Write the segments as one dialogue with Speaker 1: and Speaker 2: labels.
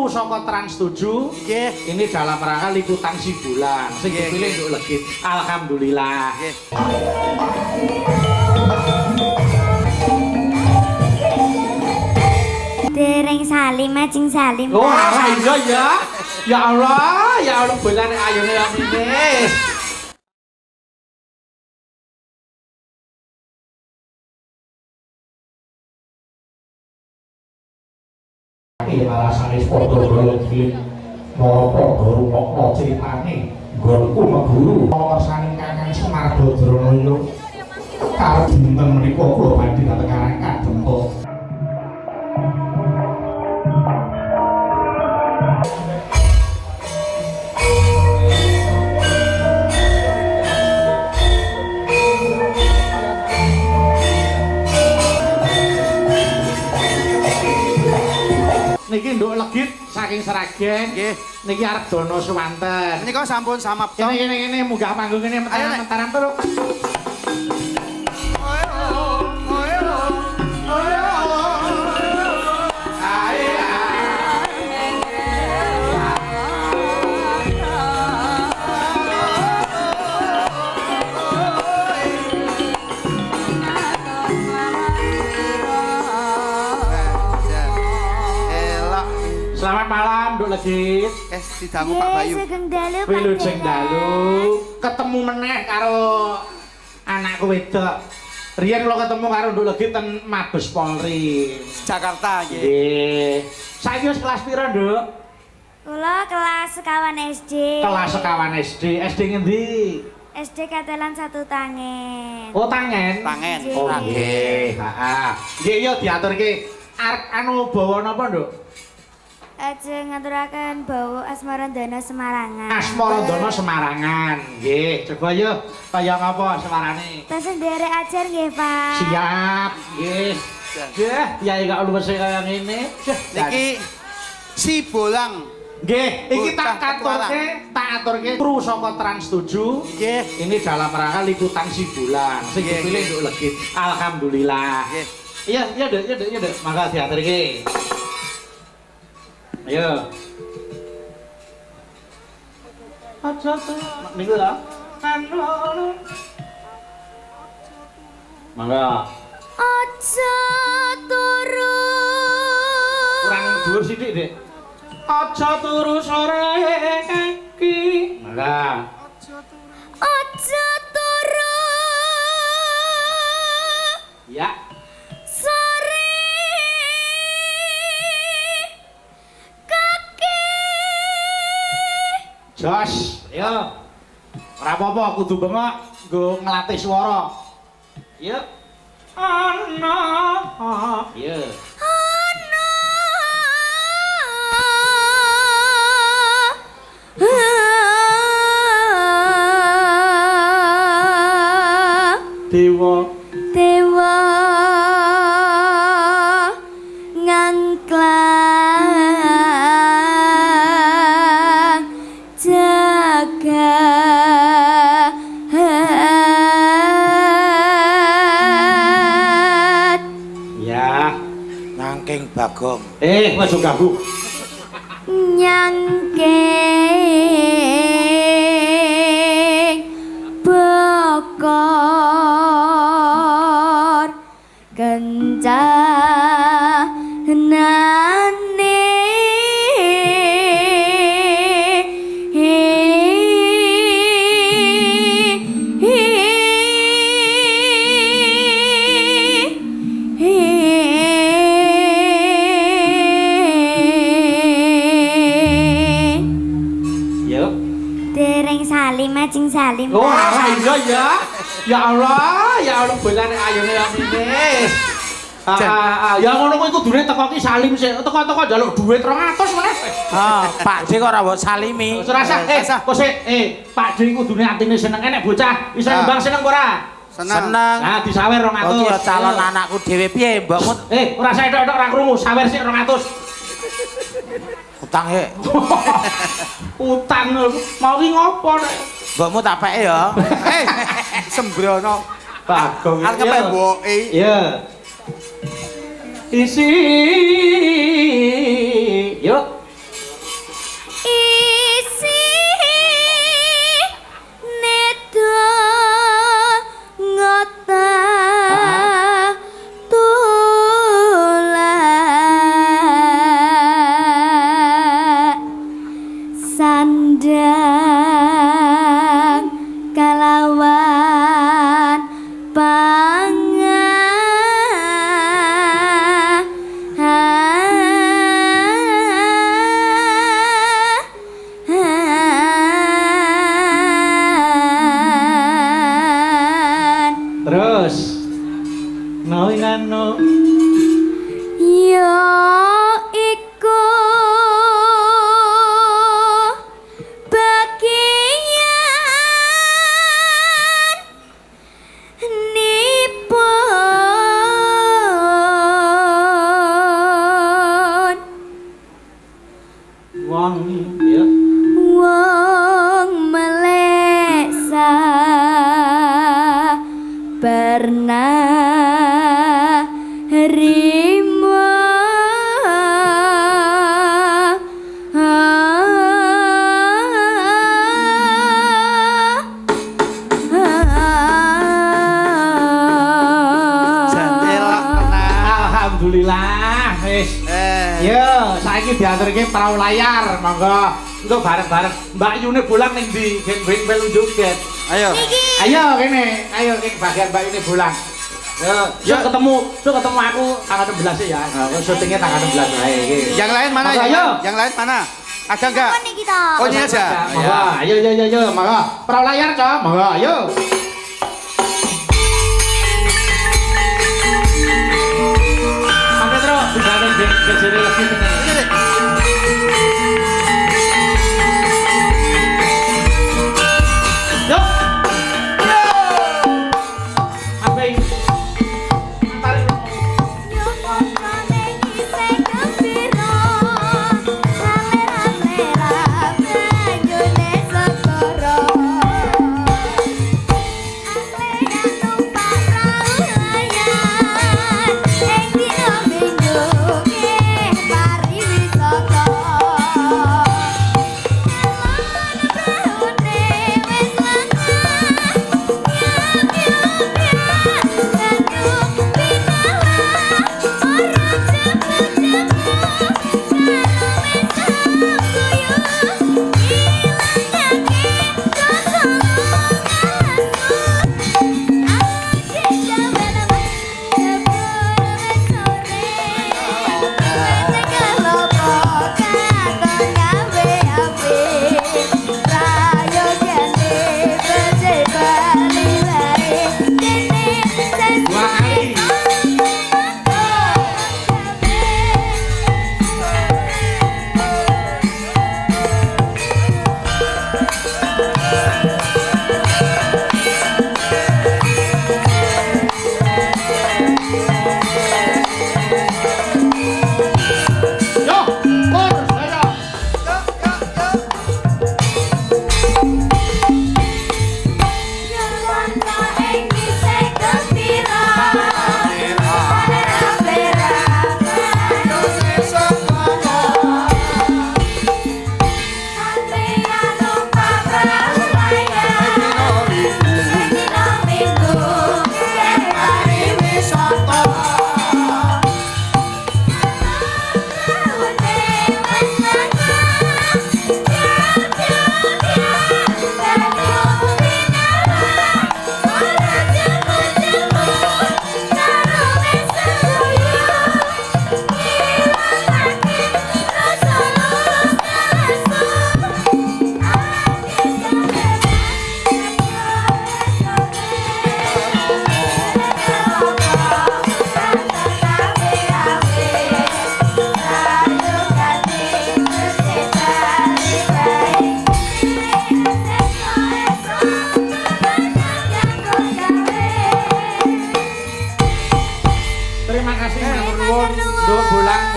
Speaker 1: saka Trans 7.
Speaker 2: Nggih.
Speaker 1: Ini dalam rangka liputan si bulan. Sing dipilih untuk legit. Alhamdulillah.
Speaker 2: Nggih.
Speaker 3: Dereng salim, majeng salim.
Speaker 1: Oh, iya ya. Ya Allah, bulan ayune ini. Alasannya padha-padha cilik mau padha rungokno critane nggonku meguru ngersani Kakang Semar Badranaya karo dinten menika kula badhe dhateng Karang Kadempa. Niki nduk legit saking Sragen.
Speaker 2: Nggih.
Speaker 1: Niki arep dono suwanten.
Speaker 2: Menika sampun samapta.
Speaker 1: Kene munggah panggung kene mentaran turu. Selamat malam, Nduk Legit.
Speaker 2: Didangu Pak Bayu.
Speaker 3: Sugeng dalu, Pak.
Speaker 1: Wilujeng dalu. Ketemu meneh karo anakku wedok. Riyen kula ketemu karo Nduk Legit ten Mabes Polri.
Speaker 2: Jakarta nggih.
Speaker 1: Nggih. Saiki wis kelas pira, Nduk?
Speaker 3: Kula kelas sekawan SD.
Speaker 1: Kelas sekawan SD. SD ngendi?
Speaker 3: SD Katelan Satu Tangen.
Speaker 1: Oh, Tangen.
Speaker 2: Tangen.
Speaker 1: Oh, nggih. Heeh. Nggih, yo diaturke. Arep anu bawa napa, Nduk?
Speaker 3: Ajeng ngaturaken bawa Asmarandana Semarangan.
Speaker 1: Asmarandana Semarangan. Nggih, coba yo kaya ngapa suarane?
Speaker 3: Tes nderek ajar nggih, Pak.
Speaker 1: Siap, nggih. Nggih, yai gak luwes kaya ngene.
Speaker 2: Niki si bolang.
Speaker 1: Nggih, iki
Speaker 2: Bocah
Speaker 1: tak aturke kru saka Trans 7.
Speaker 2: Nggih.
Speaker 1: Ini dalam rangka liputan si bulan. Sing
Speaker 2: Nggih,
Speaker 1: dipilih
Speaker 2: nggih.
Speaker 1: untuk legit. Alhamdulillah.
Speaker 2: Nggih.
Speaker 1: Iya, Dek. Mangga diaturke. Ayo. Aja tuh. Niku lho. Mangga.
Speaker 3: Aja turu.
Speaker 1: Kurang dhuwur sithik, Dek. Aja turu sore iki. Mangga.
Speaker 3: Aja turu.
Speaker 1: Ya.
Speaker 3: Sore. Kaki.
Speaker 1: Jos, yo. Ora apa-apa kudu bengok nggo nglatih swara. Yo. Ana. Yo. Dewa
Speaker 3: Dewa ngangklang jagat.
Speaker 1: ya.
Speaker 2: Nangking Bagong.
Speaker 1: Wes ganggu.
Speaker 3: Nyangking bokor kencanane
Speaker 1: Yuk.
Speaker 3: Dereng salim, majeng salim.
Speaker 1: Oh, iya ya. Ya Allah, bulan ayune ini. Ya ngono kuwi kudune teko ki salim sik. Teko-teko njaluk dhuwit 200 meneh.
Speaker 4: Pak D kok ora mbok salimi.
Speaker 1: Ora usah. Kok sik, Pak D kudune atine seneng enek bocah. Iso nyumbang seneng ora?
Speaker 2: Seneng.
Speaker 1: Nah, disawer 200.
Speaker 4: Oh, ya calon anakku dhewe piye, mbokmu?
Speaker 1: Ora usah tok-tok ra krungu, sawer sik 200.
Speaker 4: Utang he.
Speaker 1: Utang mau ki ngopo nek?
Speaker 4: Mbokmu tak peke ya.
Speaker 2: Sembrono.
Speaker 1: Bagong.
Speaker 2: Arep ngepek mboke.
Speaker 1: Iya. Isi. Yuk.
Speaker 4: Wangi ya.
Speaker 3: Wong meleksa pernah rimo
Speaker 2: Jantelok tenan.
Speaker 4: Alhamdulillah wis. Yo, saiki diaturke perahu layar, monggo. Engko bareng-bareng Mbak Yune bolang ning ndi? Gen melu joget.
Speaker 2: Ayo.
Speaker 4: Ayo kene, ayo ning bagian Mbak Yune bolang. Yo, ketemu aku tanggal 16 ya. Nah, syutingnya tanggal 16 wae iki.
Speaker 2: Yang lain mana?
Speaker 4: Monggo, ayo.
Speaker 2: Yang lain mana? Ada enggak?
Speaker 3: Ini kita.
Speaker 2: Oh, ini aja.
Speaker 4: Monggo, ayo, monggo. Perahu layar, Cok. Monggo, ayo. Sampai terus, digandeng kejere lagi tenan.
Speaker 2: Ini deh.
Speaker 4: Yuk. Apa ini? Tarik.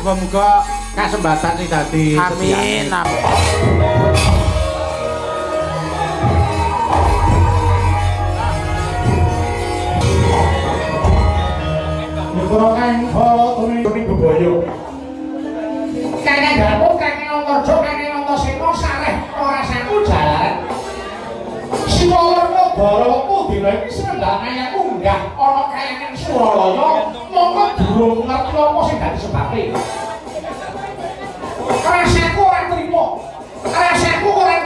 Speaker 4: Muga-muga kasembatan sing dadi
Speaker 2: Amin.
Speaker 1: Nyukurokan tuni bebaya. Kakek Dapur, kakek Nongkorjo, kakek Nongkoseno sareh ora saku jalan. Siwawarna Barawaku dina iki sendang ayah unggah ana kayangan Suralaya. Monggo durung ngerti apa sing dadi sebabe. Rasaku ora trimo. Rasaku ora